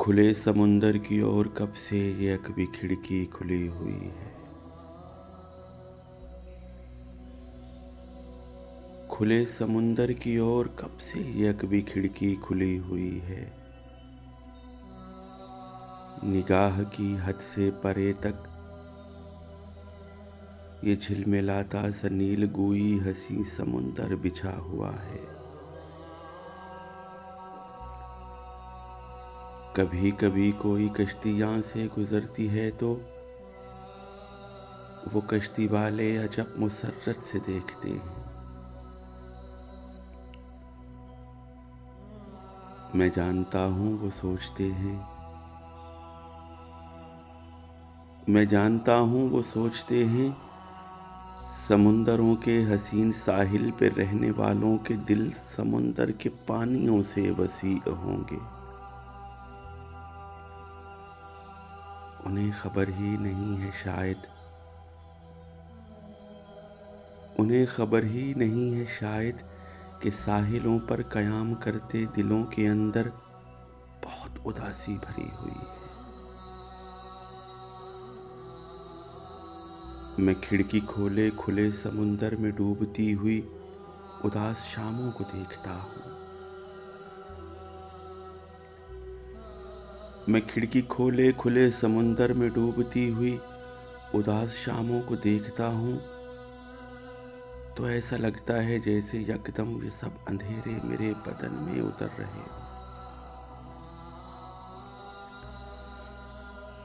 खुले समुंदर की ओर कब से एक भी खिड़की खुली हुई है। खुले समुंदर की ओर कब से एक भी खिड़की खुली हुई है। निगाह की हद से परे तक ये झिलमिलाता सा नील गुई हसी समुंदर बिछा हुआ है। कभी कभी कोई कश्ती यहाँ से गुजरती है तो वो कश्ती वाले अजब मुसर्रत से देखते हैं। मैं जानता हूँ वो सोचते हैं, मैं जानता हूँ वो सोचते हैं, समुंदरों के हसीन साहिल पे रहने वालों के दिल समुंदर के पानियों से वसी होंगे। उन्हें खबर ही नहीं है शायद, उन्हें खबर ही नहीं है शायद कि साहिलों पर कयाम करते दिलों के अंदर बहुत उदासी भरी हुई है। मैं खिड़की खोले खुले समुंदर में डूबती हुई उदास शामों को देखता हूँ। मैं खिड़की खोले खुले समुंदर में डूबती हुई उदास शामों को देखता हूँ तो ऐसा लगता है जैसे यकदम ये सब अंधेरे मेरे बदन में उतर रहे हो।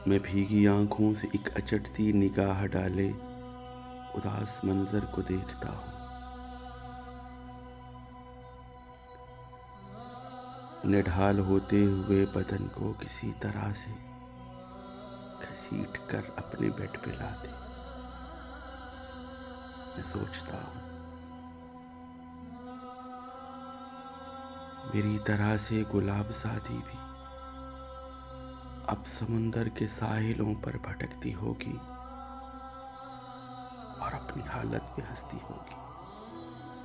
मैं भीगी आंखों से एक अचटती निगाह डाले उदास मंजर को देखता हूँ। निढाल होते हुए बदन को किसी तरह से घसीट कर अपने बेड पे लाते मैं सोचता हूँ, मेरी तरह से गुलाब शादी भी अब समुंदर के साहिलों पर भटकती होगी और अपनी हालत पे हंसती होगी।